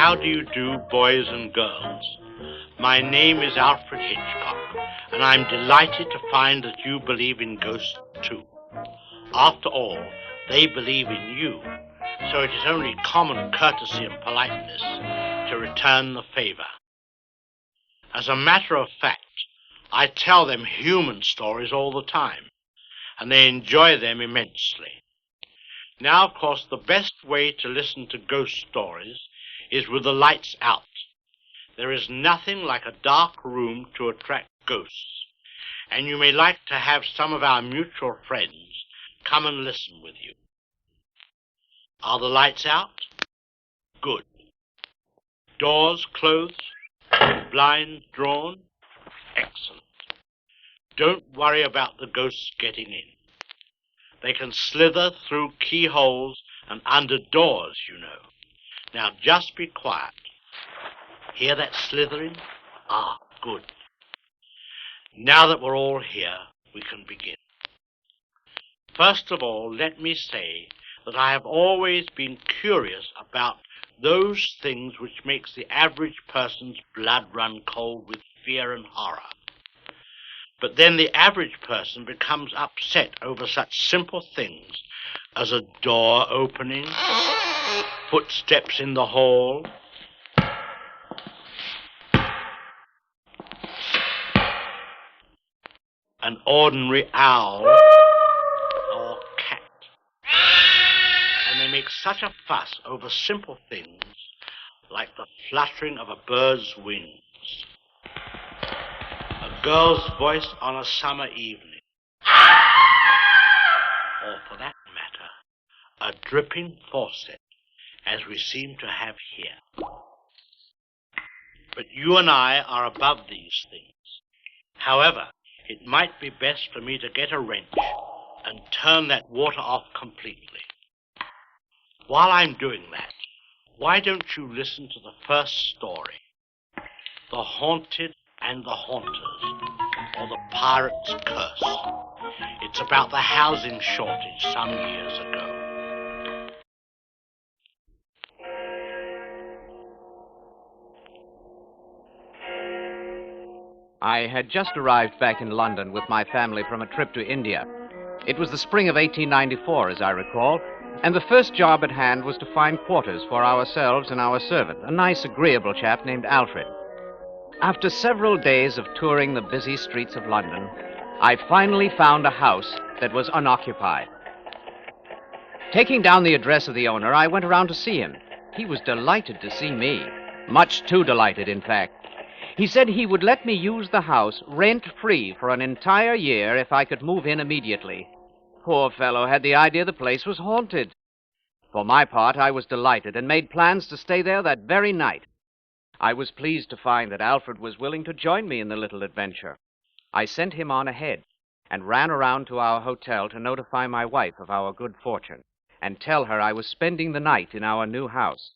how do you do, boys and girls? My name is Alfred Hitchcock, and I'm delighted to find that you believe in ghosts too. After all, they believe in you, so it is only common courtesy and politeness to return the favor. As a matter of fact, I tell them human stories all the time, and they enjoy them immensely. Now, of course, the best way to listen to ghost stories is with the lights out. There is nothing like a dark room to attract ghosts, and you may like to have some of our mutual friends come and listen with you. Are the lights out? Good. Doors closed? Blinds drawn? Excellent. Don't worry about the ghosts getting in. They can slither through keyholes and under doors, you know. Now just be quiet. Hear that slithering? Ah, good. Now that we're all here, we can begin. First of all, let me say that I have always been curious about those things which makes the average person's blood run cold with fear and horror. But then the average person becomes upset over such simple things as a door opening, footsteps in the hall, an ordinary owl or cat. And they make such a fuss over simple things like the fluttering of a bird's wings, a girl's voice on a summer evening, or for that matter, a dripping faucet, as we seem to have here. But you and I are above these things. However, it might be best for me to get a wrench and turn that water off completely. While I'm doing that, why don't you listen to the first story, The Haunted and the Haunters, or The Pirate's Curse. It's about the housing shortage some years ago. I had just arrived back in London with my family from a trip to India. It was the spring of 1894, as I recall, and the first job at hand was to find quarters for ourselves and our servant, a nice, agreeable chap named Alfred. After several days of touring the busy streets of London, I finally found a house that was unoccupied. Taking down the address of the owner, I went around to see him. He was delighted to see me, much too delighted, in fact. He said he would let me use the house rent-free for an entire year if I could move in immediately. Poor fellow had the idea the place was haunted. For my part, I was delighted and made plans to stay there that very night. I was pleased to find that Alfred was willing to join me in the little adventure. I sent him on ahead and ran around to our hotel to notify my wife of our good fortune and tell her I was spending the night in our new house.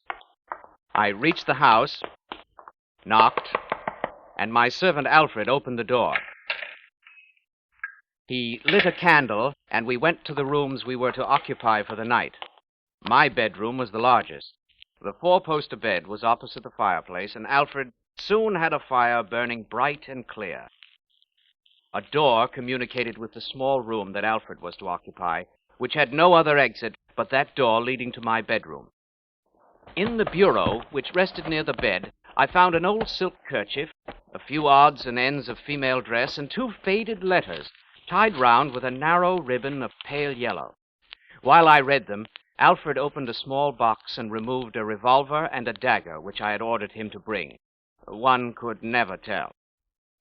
I reached the house, knocked, and my servant Alfred opened the door. He lit a candle, and we went to the rooms we were to occupy for the night. My bedroom was the largest. The four-poster bed was opposite the fireplace, and Alfred soon had a fire burning bright and clear. A door communicated with the small room that Alfred was to occupy, which had no other exit but that door leading to my bedroom. In the bureau, which rested near the bed, I found an old silk kerchief, a few odds and ends of female dress, and two faded letters tied round with a narrow ribbon of pale yellow. While I read them, Alfred opened a small box and removed a revolver and a dagger which I had ordered him to bring. One could never tell.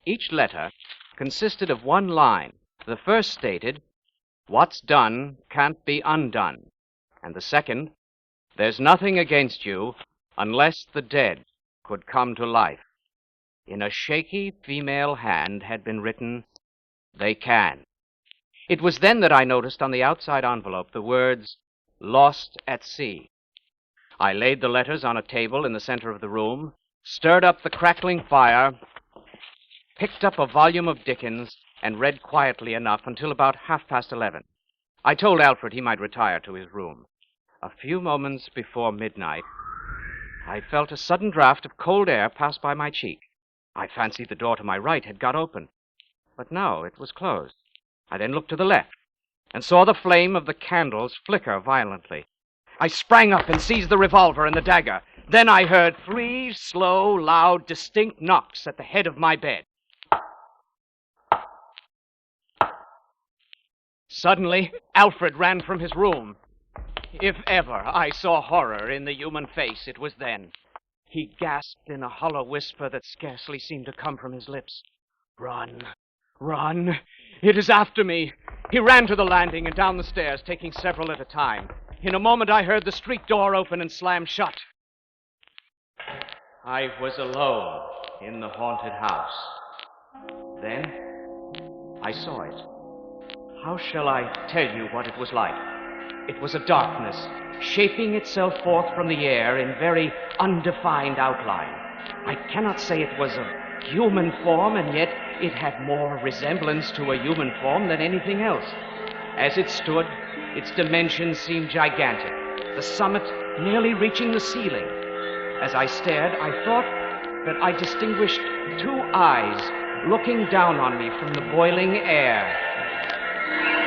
Each letter consisted of one line. The first stated, "What's done can't be undone," and the second, "There's nothing against you unless the dead could come to life." In a shaky female hand had been written, "They can." It was then that I noticed on the outside envelope the words, "Lost at Sea." I laid the letters on a table in the center of the room, stirred up the crackling fire, picked up a volume of Dickens, and read quietly enough until about 11:30. I told Alfred he might retire to his room. A few moments before midnight, I felt a sudden draught of cold air pass by my cheek. I fancied the door to my right had got open, but no, it was closed. I then looked to the left and saw the flame of the candles flicker violently. I sprang up and seized the revolver and the dagger. Then I heard 3 slow, loud, distinct knocks at the head of my bed. Suddenly, Alfred ran from his room. If ever I saw horror in the human face, it was then. He gasped in a hollow whisper that scarcely seemed to come from his lips. "Run! Run! It is after me!" He ran to the landing and down the stairs, taking several at a time. In a moment, I heard the street door open and slam shut. I was alone in the haunted house. Then I saw it. How shall I tell you what it was like? It was a darkness, shaping itself forth from the air in very undefined outline. I cannot say it was of human form, and yet it had more resemblance to a human form than anything else. As it stood, its dimensions seemed gigantic, the summit nearly reaching the ceiling. As I stared, I thought that I distinguished 2 eyes looking down on me from the boiling air.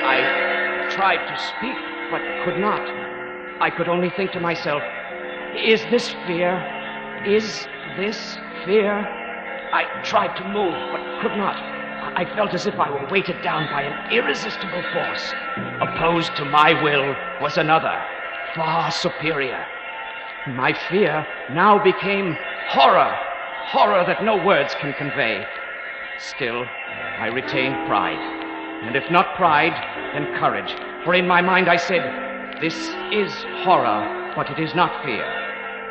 I tried to speak, but could not. I could only think to myself, is this fear? Is this fear? I tried to move, but could not. I felt as if I were weighted down by an irresistible force. Opposed to my will was another, far superior. My fear now became horror, horror that no words can convey. Still, I retained pride, and if not pride, then courage. For in my mind I said, this is horror, but it is not fear.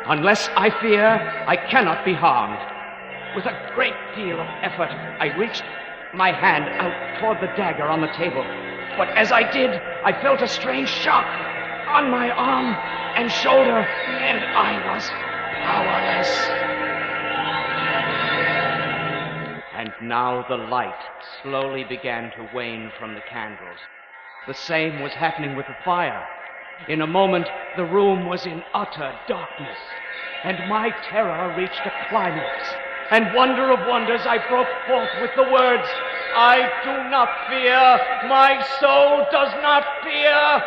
Unless I fear, I cannot be harmed. With a great deal of effort, I reached my hand out toward the dagger on the table. But as I did, I felt a strange shock on my arm and shoulder, and I was powerless. And now the light slowly began to wane from the candles. The same was happening with the fire. In a moment, the room was in utter darkness, and my terror reached a climax. And wonder of wonders, I broke forth with the words, "I do not fear, my soul does not fear."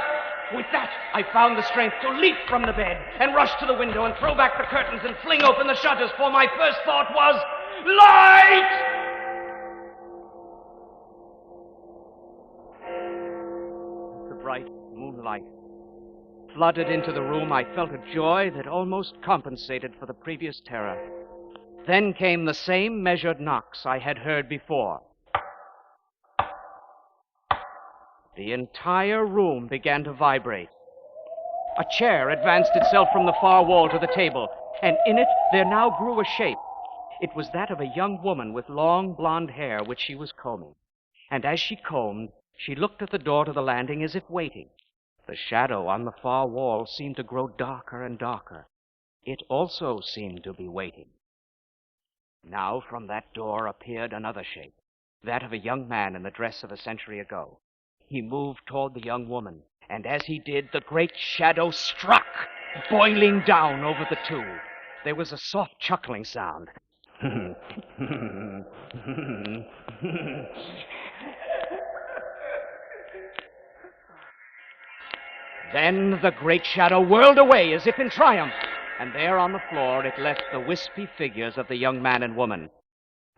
With that, I found the strength to leap from the bed and rush to the window and throw back the curtains and fling open the shutters, for my first thought was, light! The bright moonlight flooded into the room. I felt a joy that almost compensated for the previous terror. Then came the same measured knocks I had heard before. The entire room began to vibrate. A chair advanced itself from the far wall to the table, and in it there now grew a shape. It was that of a young woman with long blonde hair, which she was combing. And as she combed, she looked at the door to the landing as if waiting. The shadow on the far wall seemed to grow darker and darker. It also seemed to be waiting. Now from that door appeared another shape, that of a young man in the dress of a century ago. He moved toward the young woman, and as he did, the great shadow struck, boiling down over the 2. There was a soft chuckling sound. Then the great shadow whirled away as if in triumph, and there on the floor it left the wispy figures of the young man and woman.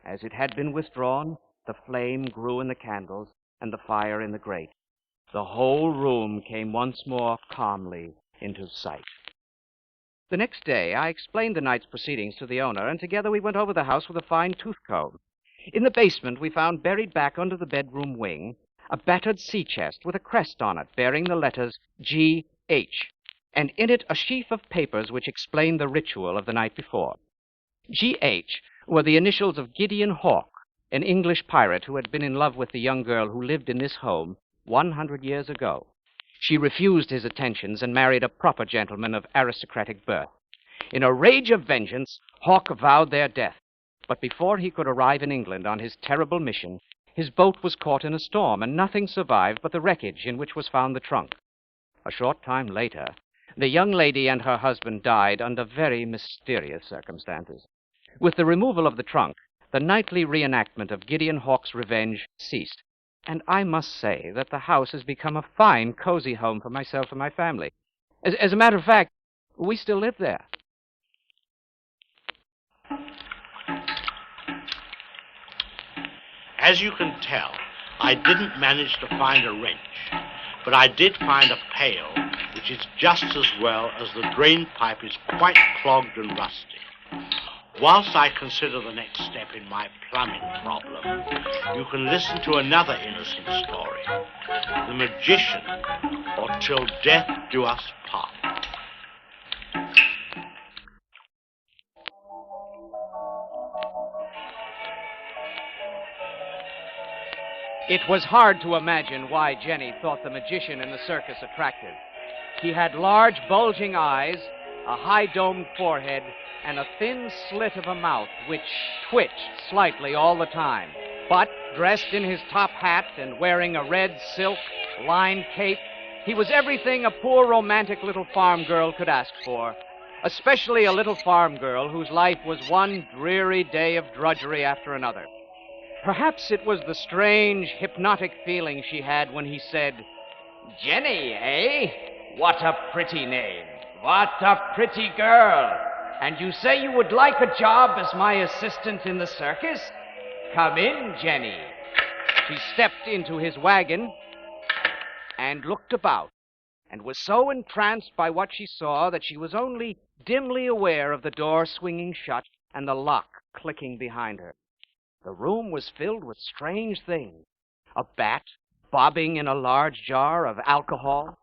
As it had been withdrawn, the flame grew in the candles and the fire in the grate. The whole room came once more calmly into sight. The next day, I explained the night's proceedings to the owner, and together we went over the house with a fine tooth comb. In the basement, we found buried back under the bedroom wing a battered sea chest with a crest on it bearing the letters G.H., and in it a sheaf of papers which explained the ritual of the night before. G.H. were the initials of Gideon Hawke, an English pirate who had been in love with the young girl who lived in this home 100 years ago. She refused his attentions and married a proper gentleman of aristocratic birth. In a rage of vengeance, Hawke vowed their death. But before he could arrive in England on his terrible mission, his boat was caught in a storm, and nothing survived but the wreckage in which was found the trunk. A short time later, The young lady and her husband died under very mysterious circumstances. With the removal of the trunk, the nightly reenactment of Gideon Hawk's revenge ceased, and I must say that the house has become a fine, cozy home for myself and my family. As a matter of fact, we still live there. As you can tell, I didn't manage to find a wrench, but I did find a pail, which is just as well as the drain pipe is quite clogged and rusty. Whilst I consider the next step in my plumbing problem, you can listen to another innocent story, The Magician, or Till Death Do Us Part. It was hard to imagine why Jenny thought the magician in the circus attractive. He had large, bulging eyes, a high-domed forehead, and a thin slit of a mouth which twitched slightly all the time. But, dressed in his top hat and wearing a red silk lined cape, he was everything a poor romantic little farm girl could ask for, especially a little farm girl whose life was one dreary day of drudgery after another. Perhaps it was the strange, hypnotic feeling she had when he said, "Jenny, eh? What a pretty name. What a pretty girl. And you say you would like a job as my assistant in the circus? Come in, Jenny." She stepped into his wagon and looked about, and was so entranced by what she saw that she was only dimly aware of the door swinging shut and the lock clicking behind her. The room was filled with strange things. A bat bobbing in a large jar of alcohol.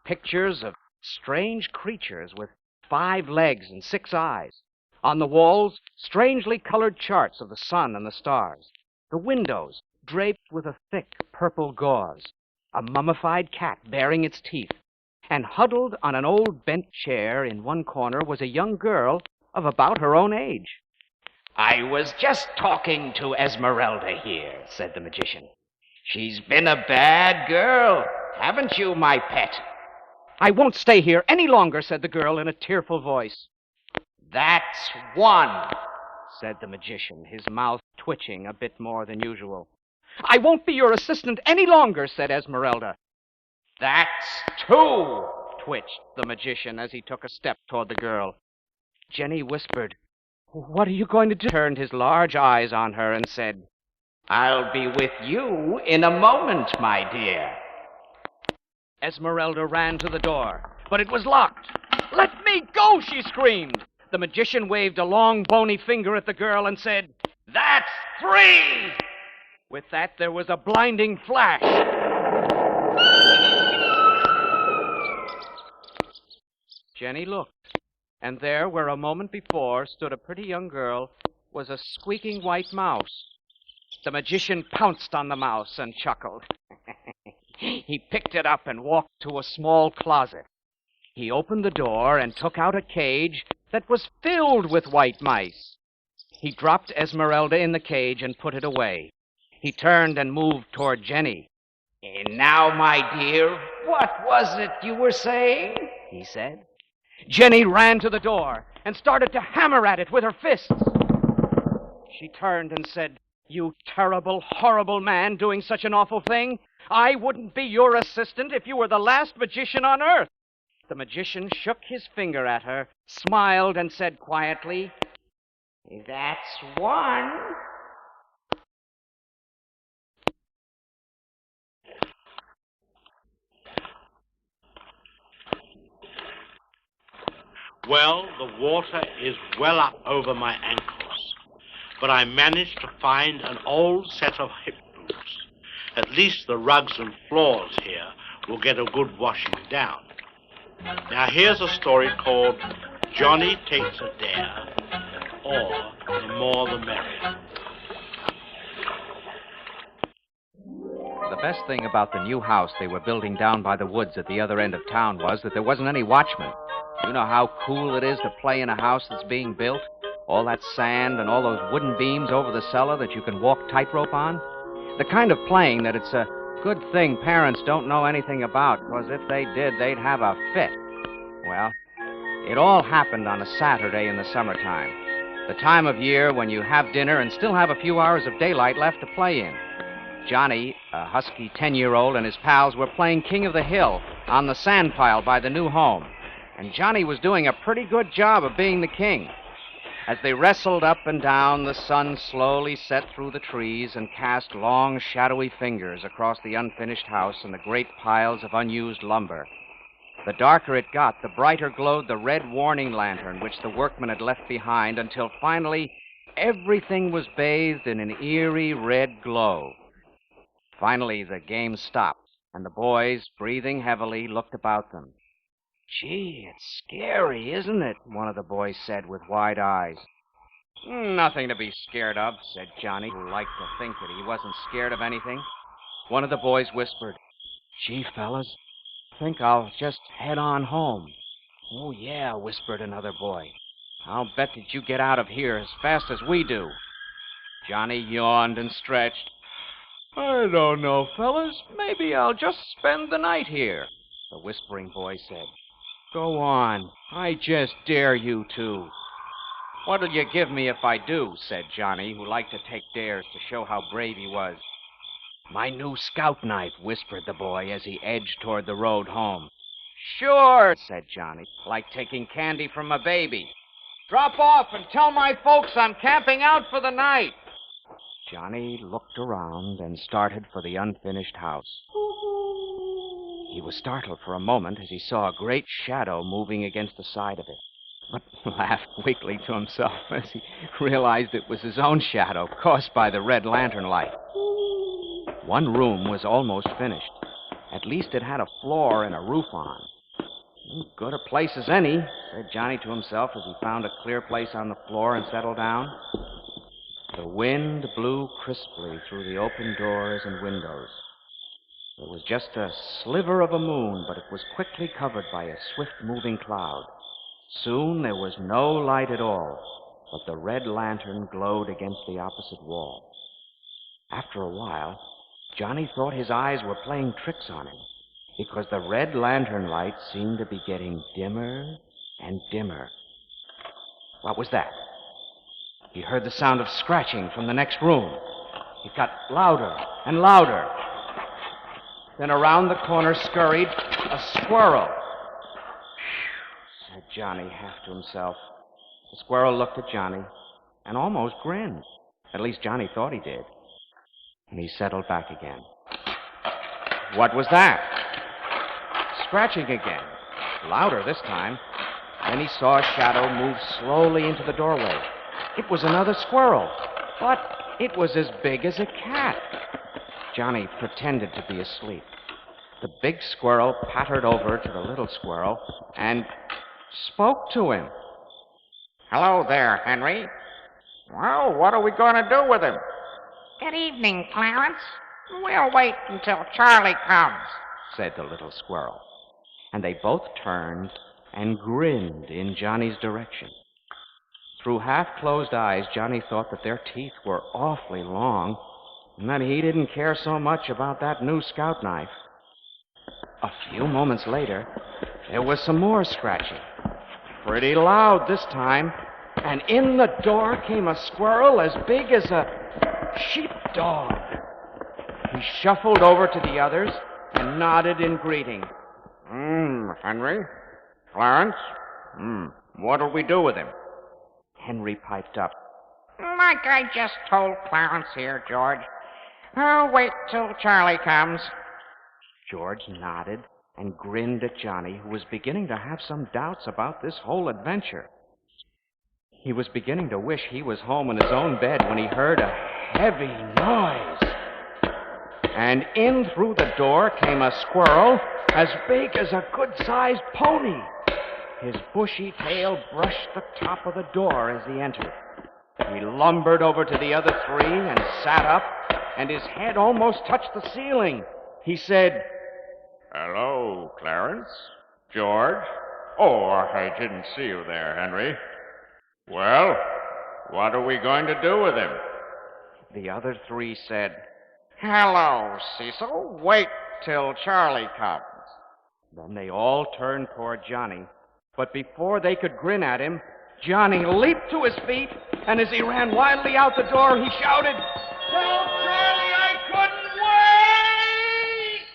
Pictures of strange creatures with 5 legs and 6 eyes. On the walls, strangely colored charts of the sun and the stars. The windows draped with a thick purple gauze. A mummified cat baring its teeth. And huddled on an old bent chair in one corner was a young girl of about her own age. "I was just talking to Esmeralda here," said the magician. "She's been a bad girl, haven't you, my pet?" "I won't stay here any longer," said the girl in a tearful voice. "That's one," said the magician, his mouth twitching a bit more than usual. "I won't be your assistant any longer," said Esmeralda. "That's 2, twitched the magician as he took a step toward the girl. Jenny whispered, "What are you going to do?" He turned his large eyes on her and said, "I'll be with you in a moment, my dear." Esmeralda ran to the door, but it was locked. "Let me go!" she screamed. The magician waved a long, bony finger at the girl and said, "That's 3!" With that, there was a blinding flash. Jenny looked. And there, where a moment before stood a pretty young girl, was a squeaking white mouse. The magician pounced on the mouse and chuckled. He picked it up and walked to a small closet. He opened the door and took out a cage that was filled with white mice. He dropped Esmeralda in the cage and put it away. He turned and moved toward Jenny. "And now, my dear, what was it you were saying?" he said. Jenny ran to the door and started to hammer at it with her fists. She turned and said, "You terrible, horrible man doing such an awful thing. I wouldn't be your assistant if you were the last magician on earth." The magician shook his finger at her, smiled, and said quietly, "That's 1." Well, the water is well up over my ankles, but I managed to find an old set of hip boots. At least the rugs and floors here will get a good washing down. Now here's a story called Johnny Takes a Dare, or The More the Merrier. The best thing about the new house they were building down by the woods at the other end of town was that there wasn't any watchman. You know how cool it is to play in a house that's being built? All that sand and all those wooden beams over the cellar that you can walk tightrope on? The kind of playing that it's a good thing parents don't know anything about, because if they did, they'd have a fit. Well, it all happened on a Saturday in the summertime, the time of year when you have dinner and still have a few hours of daylight left to play in. Johnny, a husky 10-year-old, and his pals were playing King of the Hill on the sand pile by the new home, and Johnny was doing a pretty good job of being the king. As they wrestled up and down, the sun slowly set through the trees and cast long, shadowy fingers across the unfinished house and the great piles of unused lumber. The darker it got, the brighter glowed the red warning lantern which the workmen had left behind, until finally everything was bathed in an eerie red glow. Finally, the game stopped, and the boys, breathing heavily, looked about them. "Gee, it's scary, isn't it?" one of the boys said with wide eyes. "Nothing to be scared of," said Johnny, who liked to think that he wasn't scared of anything. One of the boys whispered, "Gee, fellas, I think I'll just head on home." "Oh, yeah," whispered another boy. "I'll bet that you get out of here as fast as we do." Johnny yawned and stretched. "I don't know, fellas. Maybe I'll just spend the night here," the whispering boy said. "Go on. I just dare you to." "What'll you give me if I do?" said Johnny, who liked to take dares to show how brave he was. "My new scout knife," whispered the boy as he edged toward the road home. "Sure," said Johnny, "like taking candy from a baby. Drop off and tell my folks I'm camping out for the night." Johnny looked around and started for the unfinished house. He was startled for a moment as he saw a great shadow moving against the side of it, but laughed weakly to himself as he realized it was his own shadow caused by the red lantern light. One room was almost finished. At least it had a floor and a roof on. "Good a place as any," said Johnny to himself as he found a clear place on the floor and settled down. The wind blew crisply through the open doors and windows. There was just a sliver of a moon, but it was quickly covered by a swift-moving cloud. Soon there was no light at all, but the red lantern glowed against the opposite wall. After a while, Johnny thought his eyes were playing tricks on him, because the red lantern light seemed to be getting dimmer and dimmer. What was that? He heard the sound of scratching from the next room. It got louder and louder. Then around the corner scurried a squirrel. "Phew," said Johnny, half to himself. The squirrel looked at Johnny and almost grinned. At least Johnny thought he did. And he settled back again. What was that? Scratching again. Louder this time. Then he saw a shadow move slowly into the doorway. It was another squirrel, but it was as big as a cat. Johnny pretended to be asleep. The big squirrel pattered over to the little squirrel and spoke to him. "Hello there, Henry. Well, what are we going to do with him?" Good evening, Clarence. We'll wait until Charlie comes, said the little squirrel. And they both turned and grinned in Johnny's direction. Through half-closed eyes, Johnny thought that their teeth were awfully long, and that he didn't care so much about that new scout knife. A few moments later, there was some more scratching. Pretty loud this time, and in the door came a squirrel as big as a sheepdog. He shuffled over to the others and nodded in greeting. Henry? Clarence? What'll we do with him?" Henry piped up. like I just told Clarence here, George. I'll wait till Charlie comes. George nodded and grinned at Johnny, who was beginning to have some doubts about this whole adventure. He was beginning to wish he was home in his own bed when he heard a heavy noise. And in through the door came a squirrel as big as a good-sized pony. His bushy tail brushed the top of the door as he entered. He lumbered over to the other three and sat up, and his head almost touched the ceiling. He said, "Hello, Clarence. George. Oh, I didn't see you there, Henry. Well, what are we going to do with him?" The other three said, Hello, Cecil. Wait till Charlie comes. Then they all turned toward Johnny. But before they could grin at him, Johnny leaped to his feet, and as he ran wildly out the door, he shouted, "Tell Charlie I couldn't wait!"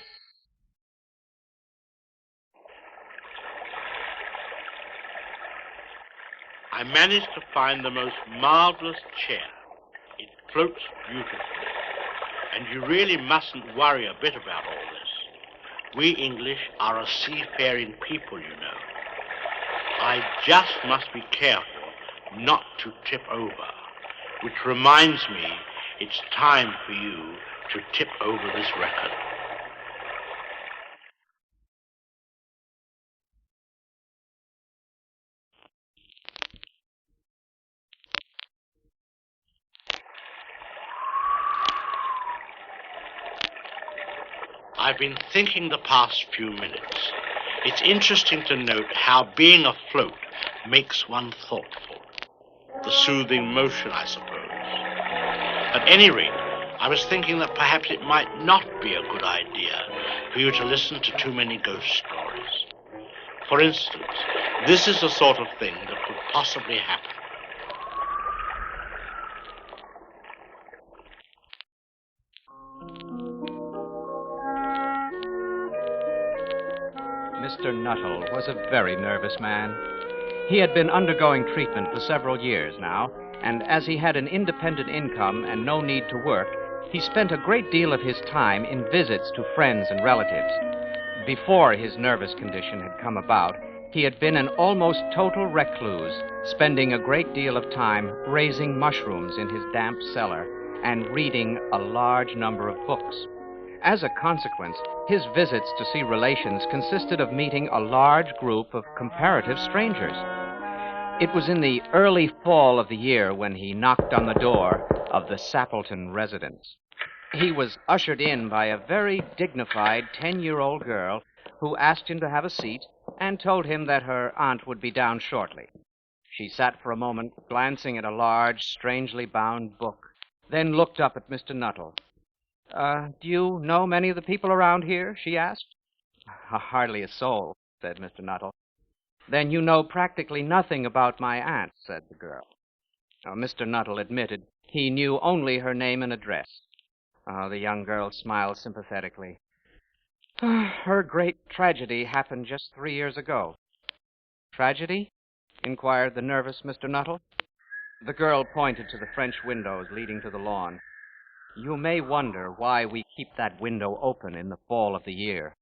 I managed to find the most marvelous chair. It floats beautifully. And you really mustn't worry a bit about all this. We English are a seafaring people, you know. I just must be careful not to tip over, which reminds me it's time for you to tip over this record. I've been thinking the past few minutes. It's interesting to note how being afloat makes one thoughtful. The soothing motion, I suppose. At any rate, I was thinking that perhaps it might not be a good idea for you to listen to too many ghost stories. For instance, this is the sort of thing that could possibly happen. Mr. Nuttall was a very nervous man. He had been undergoing treatment for several years now, and as he had an independent income and no need to work, he spent a great deal of his time in visits to friends and relatives. Before his nervous condition had come about, he had been an almost total recluse, spending a great deal of time raising mushrooms in his damp cellar and reading a large number of books. As a consequence, his visits to see relations consisted of meeting a large group of comparative strangers. It was in the early fall of the year when he knocked on the door of the Sappleton residence. He was ushered in by a very dignified 10-year-old girl who asked him to have a seat and told him that her aunt would be down shortly. She sat for a moment, glancing at a large, strangely bound book, then looked up at Mr. Nuttall. Do you know many of the people around here?" she asked. "Hardly a soul," said Mr. Nuttall. "Then you know practically nothing about my aunt," said the girl. Mr. Nuttall admitted he knew only her name and address. The young girl smiled sympathetically. "Her great tragedy happened just 3 years ago." "Tragedy?" inquired the nervous Mr. Nuttall. The girl pointed to the French windows leading to the lawn. "You may wonder why we keep that window open in the fall of the year."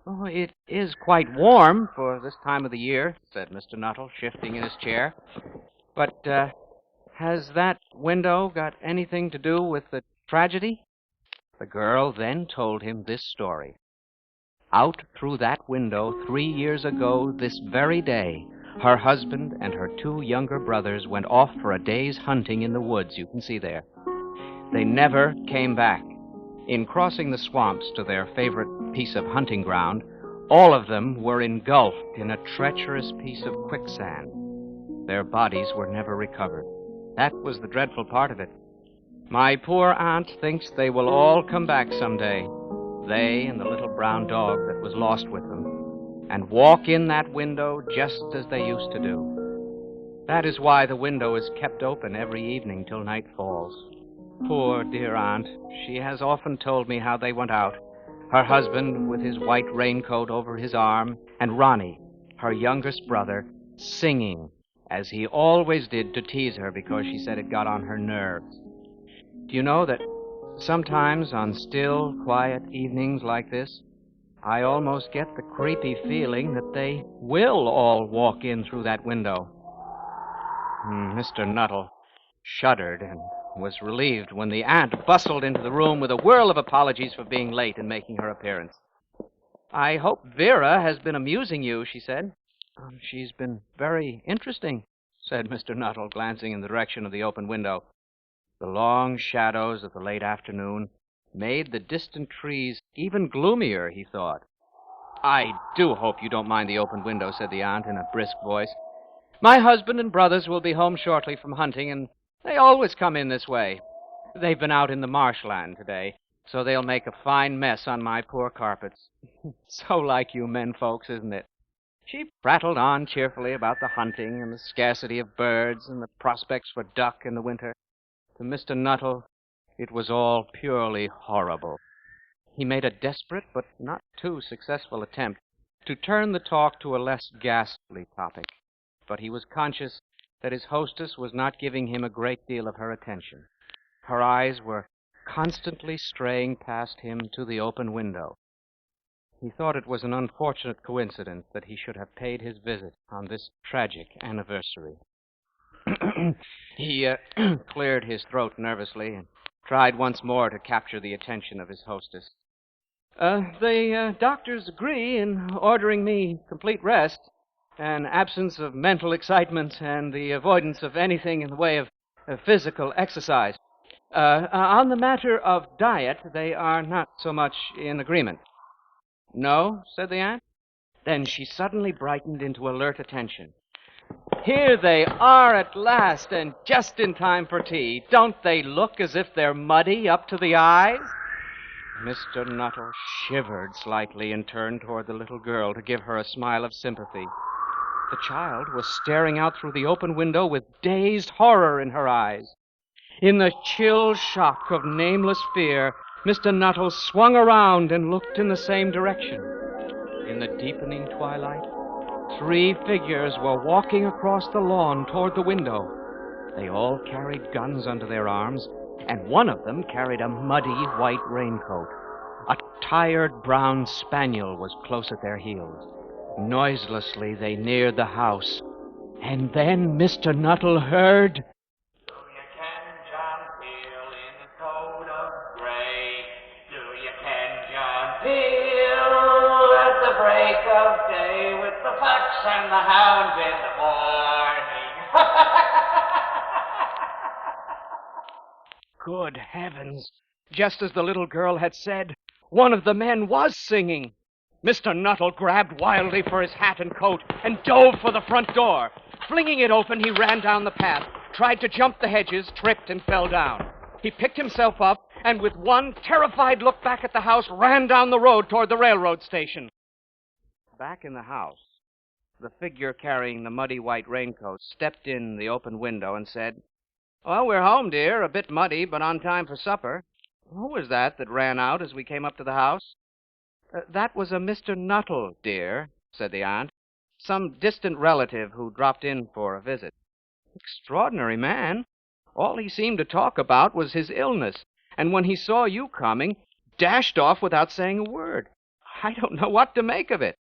"Oh, it is quite warm for this time of the year," said Mr. Nuttall, shifting in his chair. "But has that window got anything to do with the tragedy?" The girl then told him this story. Out through that window 3 years ago this very day, her husband and her 2 younger brothers went off for a day's hunting in the woods you can see there. They never came back. In crossing the swamps to their favorite piece of hunting ground, all of them were engulfed in a treacherous piece of quicksand. Their bodies were never recovered. That was the dreadful part of it. My poor aunt thinks they will all come back someday, they and the little brown dog that was lost with them, and walk in that window just as they used to do. That is why the window is kept open every evening till night falls. Poor dear aunt, she has often told me how they went out, her husband with his white raincoat over his arm, and Ronnie, her youngest brother, singing, as he always did to tease her because she said it got on her nerves. Do you know that sometimes on still, quiet evenings like this, I almost get the creepy feeling that they will all walk in through that window. Mr. Nuttall shuddered and was relieved when the aunt bustled into the room with a whirl of apologies for being late and making her appearance. "I hope Vera has been amusing you," she said. "She's been very interesting," said Mr. Nuttall, glancing in the direction of the open window. The long shadows of the late afternoon made the distant trees even gloomier, he thought. "I do hope you don't mind the open window," said the aunt in a brisk voice. "My husband and brothers will be home shortly from hunting, and they always come in this way. They've been out in the marshland today. so they'll make a fine mess on my poor carpets. So like you men folks, isn't it? She prattled on cheerfully about the hunting and the scarcity of birds and the prospects for duck in the winter. To Mr. Nuttall, it was all purely horrible. He made a desperate but not too successful attempt to turn the talk to a less ghastly topic, but he was conscious that his hostess was not giving him a great deal of her attention. Her eyes were constantly straying past him to the open window. He thought it was an unfortunate coincidence that he should have paid his visit on this tragic anniversary. He cleared his throat nervously and tried once more to capture the attention of his hostess. The doctors agree in ordering me complete rest, an absence of mental excitement, and the avoidance of anything in the way of physical exercise. On the matter of diet, they are not so much in agreement. No, said the aunt. Then she suddenly brightened into alert attention. Here they are at last, and just in time for tea. Don't they look as if they're muddy up to the eyes? Mr. Nuttall shivered slightly and turned toward the little girl to give her a smile of sympathy. The child was staring out through the open window with dazed horror in her eyes. In the chill shock of nameless fear, Mr. Nuttall swung around and looked in the same direction. In the deepening twilight, 3 figures were walking across the lawn toward the window. They all carried guns under their arms, and one of them carried a muddy white raincoat. A tired brown spaniel was close at their heels. Noiselessly, they neared the house. And then Mr. Nuttall heard... Do you ken John Peel in the coat of grey? Do you ken John Peel at the break of day with the fox and the hound in the morning? Good heavens! Just as the little girl had said, one of the men was singing. Mr. Nuttall grabbed wildly for his hat and coat and dove for the front door. Flinging it open, he ran down the path, tried to jump the hedges, tripped, and fell down. He picked himself up, and with one terrified look back at the house, ran down the road toward the railroad station. Back in the house, the figure carrying the muddy white raincoat stepped in the open window and said, "Well, we're home, dear, a bit muddy, but on time for supper." "Who was that ran out as we came up to the house?" That was a Mr. Nuttall, dear," said the aunt. "Some distant relative who dropped in for a visit." "Extraordinary man. All he seemed to talk about was his illness, and when he saw you coming, dashed off without saying a word. I don't know what to make of it."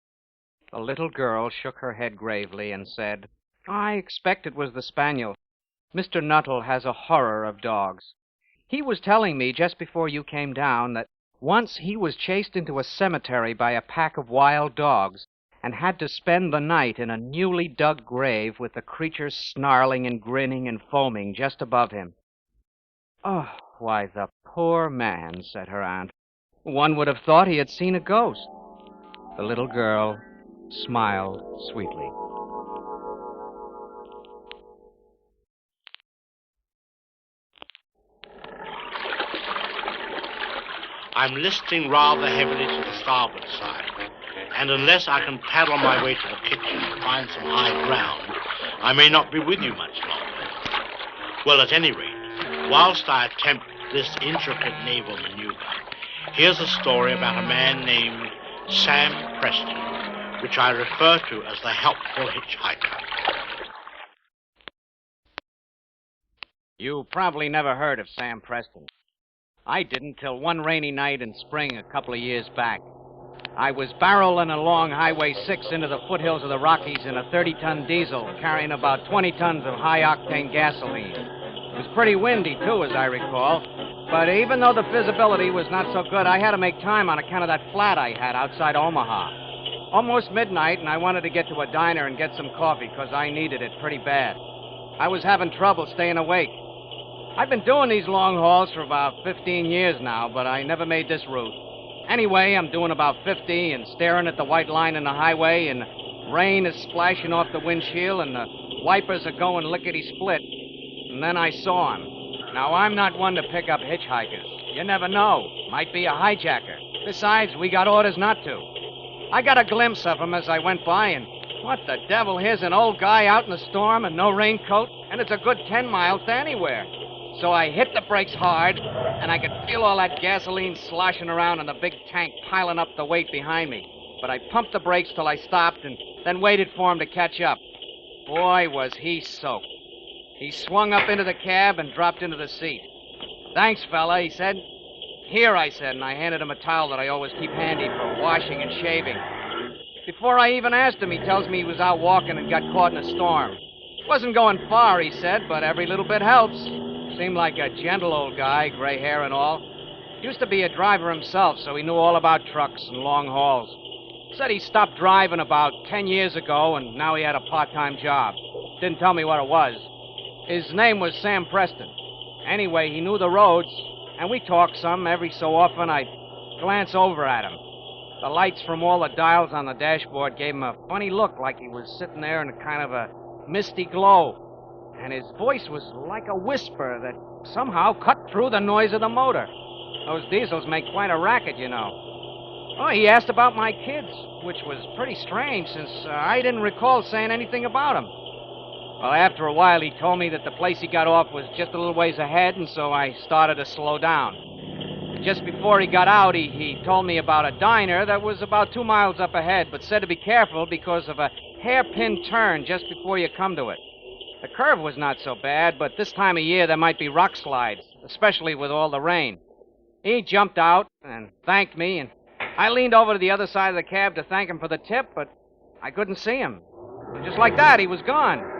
The little girl shook her head gravely and said, "I expect it was the spaniel. Mr. Nuttall has a horror of dogs. He was telling me just before you came down that once he was chased into a cemetery by a pack of wild dogs and had to spend the night in a newly dug grave with the creatures snarling and grinning and foaming just above him." "Oh, why, the poor man," said her aunt. "One would have thought he had seen a ghost." The little girl smiled sweetly. I'm listing rather heavily to the starboard side, and unless I can paddle my way to the kitchen and find some high ground, I may not be with you much longer. Well, at any rate, whilst I attempt this intricate naval maneuver, here's a story about a man named Sam Preston, which I refer to as the helpful hitchhiker. You probably never heard of Sam Preston. I didn't till one rainy night in spring a couple of years back. I was barreling along Highway 6 into the foothills of the Rockies in a 30-ton diesel carrying about 20 tons of high-octane gasoline. It was pretty windy, too, as I recall. But even though the visibility was not so good, I had to make time on account of that flat I had outside Omaha. Almost midnight, and I wanted to get to a diner and get some coffee because I needed it pretty bad. I was having trouble staying awake. I've been doing these long hauls for about 15 years now, but I never made this route. Anyway, I'm doing about 50 and staring at the white line in the highway, and rain is splashing off the windshield, and the wipers are going lickety-split. And then I saw him. Now, I'm not one to pick up hitchhikers. You never know. Might be a hijacker. Besides, we got orders not to. I got a glimpse of him as I went by, and what the devil? Here's an old guy out in the storm and no raincoat, and it's a good 10 miles to anywhere. So I hit the brakes hard, and I could feel all that gasoline sloshing around in the big tank piling up the weight behind me. But I pumped the brakes till I stopped and then waited for him to catch up. Boy, was he soaked. He swung up into the cab and dropped into the seat. "Thanks, fella," he said. "Here," I said, and I handed him a towel that I always keep handy for washing and shaving. Before I even asked him, he tells me he was out walking and got caught in a storm. Wasn't going far, he said, but every little bit helps. Seemed like a gentle old guy, gray hair and all. Used to be a driver himself, so he knew all about trucks and long hauls. Said he stopped driving about 10 years ago, and now he had a part-time job. Didn't tell me what it was. His name was Sam Preston. Anyway, he knew the roads, and we talked some. Every so often, I'd glance over at him. The lights from all the dials on the dashboard gave him a funny look, like he was sitting there in a kind of a misty glow. And his voice was like a whisper that somehow cut through the noise of the motor. Those diesels make quite a racket, you know. Oh, he asked about my kids, which was pretty strange since I didn't recall saying anything about them. Well, after a while, he told me that the place he got off was just a little ways ahead, and so I started to slow down. Just before he got out, he told me about a diner that was about 2 miles up ahead, but said to be careful because of a hairpin turn just before you come to it. The curve was not so bad, but this time of year there might be rock slides, especially with all the rain. He jumped out and thanked me, and I leaned over to the other side of the cab to thank him for the tip, but I couldn't see him. And just like that, he was gone.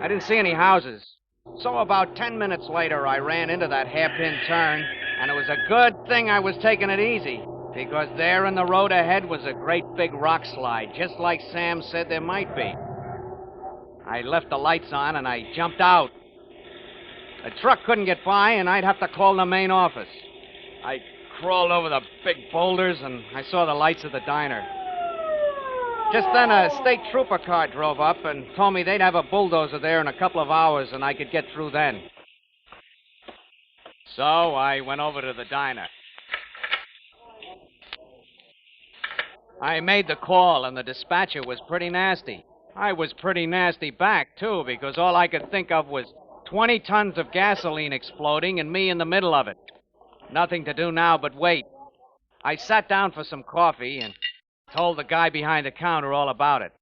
I didn't see any houses. So about 10 minutes later, I ran into that hairpin turn, and it was a good thing I was taking it easy, because there in the road ahead was a great big rock slide, just like Sam said there might be. I left the lights on, and I jumped out. The truck couldn't get by, and I'd have to call the main office. I crawled over the big boulders, and I saw the lights of the diner. Just then, a state trooper car drove up and told me they'd have a bulldozer there in a couple of hours, and I could get through then. So I went over to the diner. I made the call, and the dispatcher was pretty nasty. I was pretty nasty back, too, because all I could think of was 20 tons of gasoline exploding and me in the middle of it. Nothing to do now but wait. I sat down for some coffee and told the guy behind the counter all about it.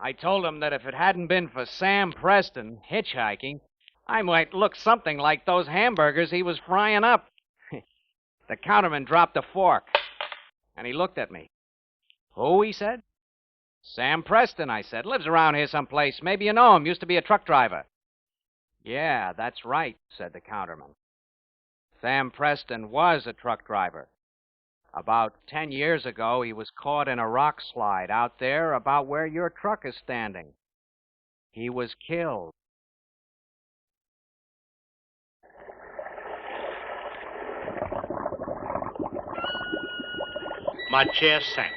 I told him that if it hadn't been for Sam Preston hitchhiking, I might look something like those hamburgers he was frying up. The counterman dropped a fork, and he looked at me. "Who?" he said. "Sam Preston," I said. "Lives around here someplace. Maybe you know him. Used to be a truck driver." "Yeah, that's right," said the counterman. Sam Preston was a truck driver. About 10 years ago, he was caught in a rock slide out there about where your truck is standing. He was killed. My chair sank.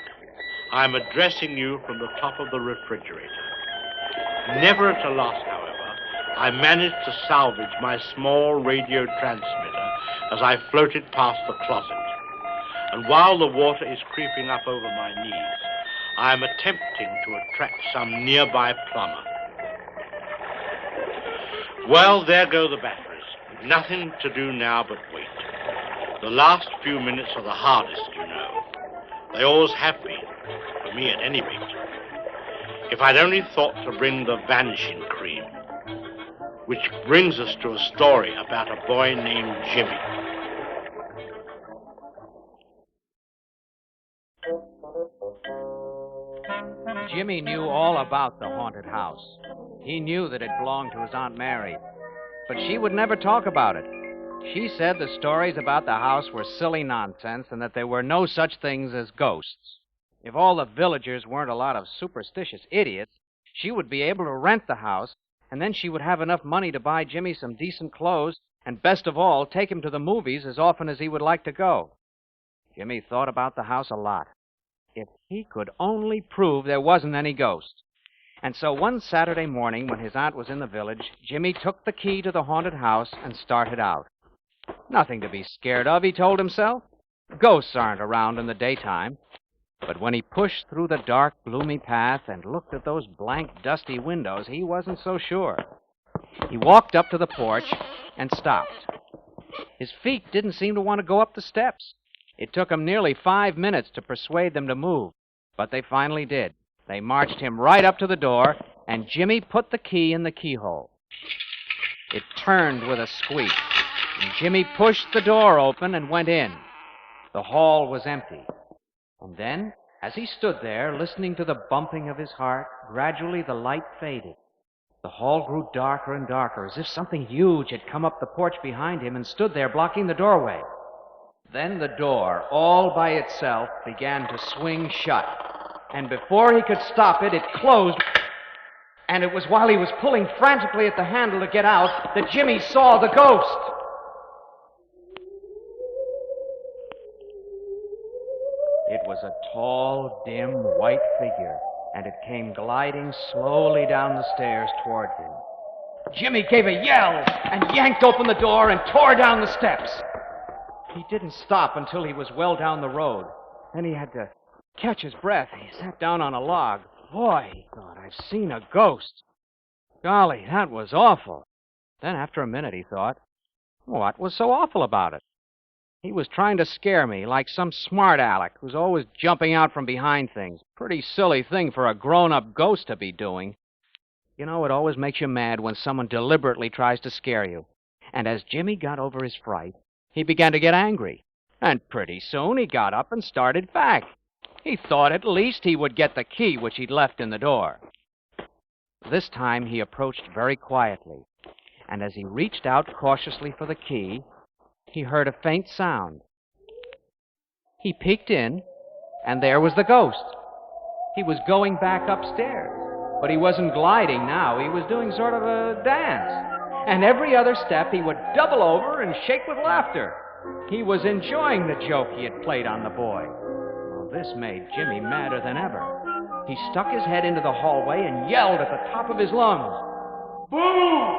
I'm addressing you from the top of the refrigerator. Never at a loss, however, I managed to salvage my small radio transmitter as I floated past the closet. And while the water is creeping up over my knees, I am attempting to attract some nearby plumber. Well, there go the batteries. Nothing to do now but wait. The last few minutes are the hardest, you know. They always have been, for me at any rate. If I'd only thought to bring the vanishing cream. Which brings us to a story about a boy named Jimmy. Jimmy knew all about the haunted house. He knew that it belonged to his Aunt Mary, but she would never talk about it. She said the stories about the house were silly nonsense and that there were no such things as ghosts. If all the villagers weren't a lot of superstitious idiots, she would be able to rent the house, and then she would have enough money to buy Jimmy some decent clothes, and best of all, take him to the movies as often as he would like to go. Jimmy thought about the house a lot. If he could only prove there wasn't any ghost. And so one Saturday morning, when his aunt was in the village, Jimmy took the key to the haunted house and started out. Nothing to be scared of, he told himself. Ghosts aren't around in the daytime. But when he pushed through the dark, gloomy path and looked at those blank, dusty windows, he wasn't so sure. He walked up to the porch and stopped. His feet didn't seem to want to go up the steps. It took him nearly 5 minutes to persuade them to move, but they finally did. They marched him right up to the door, and Jimmy put the key in the keyhole. It turned with a squeak, and Jimmy pushed the door open and went in. The hall was empty. And then, as he stood there, listening to the bumping of his heart, gradually the light faded. The hall grew darker and darker, as if something huge had come up the porch behind him and stood there blocking the doorway. Then the door, all by itself, began to swing shut. And before he could stop it, it closed. And it was while he was pulling frantically at the handle to get out that Jimmy saw the ghost. It was a tall, dim, white figure, and it came gliding slowly down the stairs toward him. Jimmy gave a yell and yanked open the door and tore down the steps. He didn't stop until he was well down the road. Then he had to catch his breath. He sat down on a log. Boy, he thought, I've seen a ghost. Golly, that was awful. Then after a minute, he thought, what was so awful about it? He was trying to scare me like some smart aleck who's always jumping out from behind things. Pretty silly thing for a grown-up ghost to be doing. You know, it always makes you mad when someone deliberately tries to scare you. And as Jimmy got over his fright, he began to get angry. And pretty soon he got up and started back. He thought at least he would get the key which he'd left in the door. This time he approached very quietly. And as he reached out cautiously for the key, he heard a faint sound. He peeked in, and there was the ghost. He was going back upstairs, but he wasn't gliding now. He was doing sort of a dance. And every other step he would double over and shake with laughter. He was enjoying the joke he had played on the boy. Well, this made Jimmy madder than ever. He stuck his head into the hallway and yelled at the top of his lungs. Boo!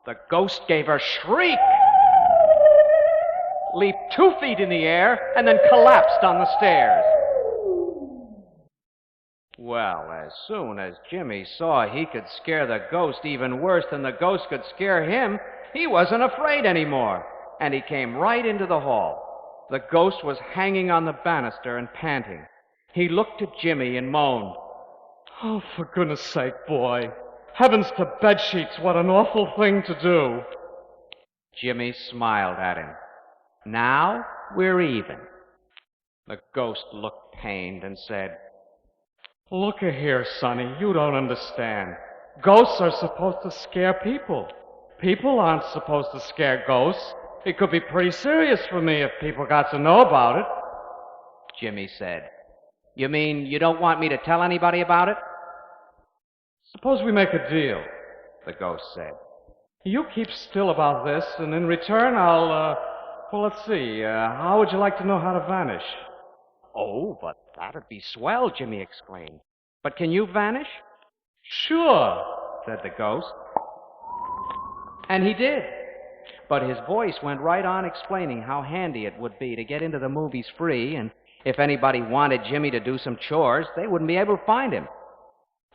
The ghost gave a shriek, leaped 2 feet in the air, and then collapsed on the stairs. Well, as soon as Jimmy saw he could scare the ghost even worse than the ghost could scare him, he wasn't afraid anymore, and he came right into the hall. The ghost was hanging on the banister and panting. He looked at Jimmy and moaned, "Oh, for goodness sake, boy. Heavens to bedsheets, what an awful thing to do." Jimmy smiled at him. "Now we're even." The ghost looked pained and said, "Look-a-here, Sonny, you don't understand. Ghosts are supposed to scare people. People aren't supposed to scare ghosts. It could be pretty serious for me if people got to know about it." Jimmy said, "You mean you don't want me to tell anybody about it?" "Suppose we make a deal," the ghost said. "You keep still about this, and in return well, let's see, how would you like to know how to vanish?" "Oh, but that'd be swell," Jimmy exclaimed. "But can you vanish?" "Sure," said the ghost. And he did. But his voice went right on explaining how handy it would be to get into the movies free, and if anybody wanted Jimmy to do some chores, they wouldn't be able to find him.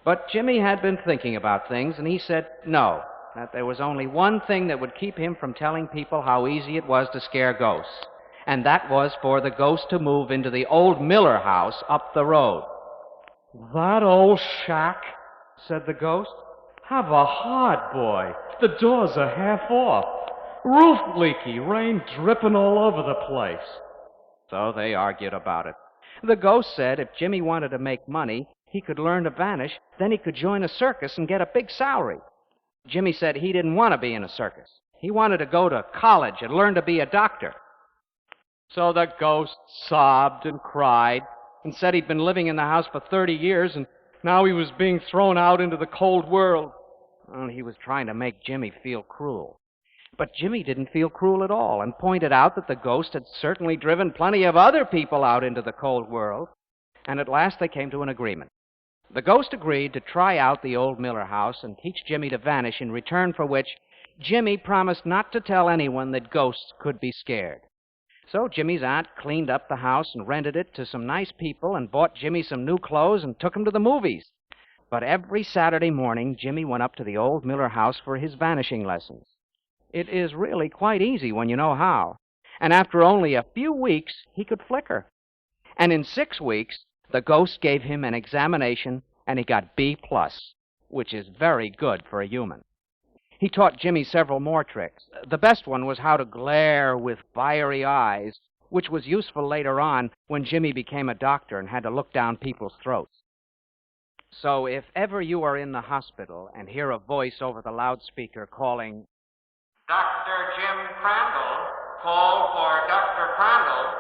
But Jimmy had been thinking about things, and he said no, that there was only one thing that would keep him from telling people how easy it was to scare ghosts, and that was for the ghost to move into the old Miller house up the road. "That old shack," said the ghost. "Have a heart, boy. The doors are half off. Roof leaky, rain dripping all over the place." So they argued about it. The ghost said if Jimmy wanted to make money, he could learn to vanish, then he could join a circus and get a big salary. Jimmy said he didn't want to be in a circus. He wanted to go to college and learn to be a doctor. So the ghost sobbed and cried and said he'd been living in the house for 30 years and now he was being thrown out into the cold world. Well, he was trying to make Jimmy feel cruel. But Jimmy didn't feel cruel at all and pointed out that the ghost had certainly driven plenty of other people out into the cold world. And at last they came to an agreement. The ghost agreed to try out the old Miller house and teach Jimmy to vanish, in return for which Jimmy promised not to tell anyone that ghosts could be scared. So Jimmy's aunt cleaned up the house and rented it to some nice people and bought Jimmy some new clothes and took him to the movies. But every Saturday morning, Jimmy went up to the old Miller house for his vanishing lessons. It is really quite easy when you know how. And after only a few weeks, he could flicker. And in 6 weeks, the ghost gave him an examination, and he got B+, which is very good for a human. He taught Jimmy several more tricks. The best one was how to glare with fiery eyes, which was useful later on when Jimmy became a doctor and had to look down people's throats. So if ever you are in the hospital and hear a voice over the loudspeaker calling, Dr. Jim Crandall, call for Dr. Crandall.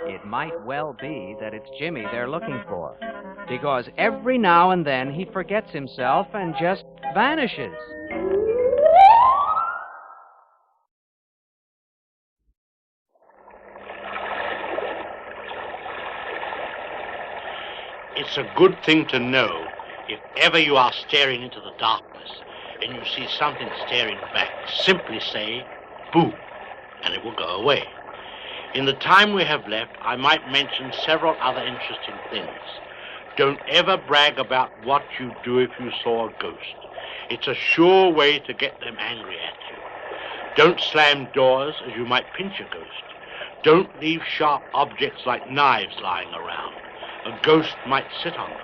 it might well be that it's Jimmy they're looking for, because every now and then he forgets himself and just vanishes. It's a good thing to know if ever you are staring into the darkness and you see something staring back. Simply say, boo, and it will go away. In the time we have left, I might mention several other interesting things. Don't ever brag about what you'd do if you saw a ghost. It's a sure way to get them angry at you. Don't slam doors as you might pinch a ghost. Don't leave sharp objects like knives lying around. A ghost might sit on them.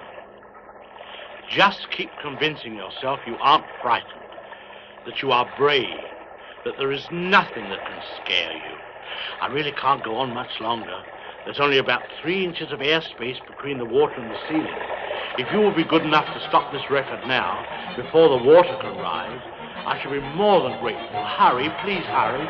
Just keep convincing yourself you aren't frightened, that you are brave, that there is nothing that can scare you. I really can't go on much longer. There's only about 3 inches of airspace between the water and the ceiling. If you will be good enough to stop this record now, before the water can rise, I shall be more than grateful. Hurry, please hurry.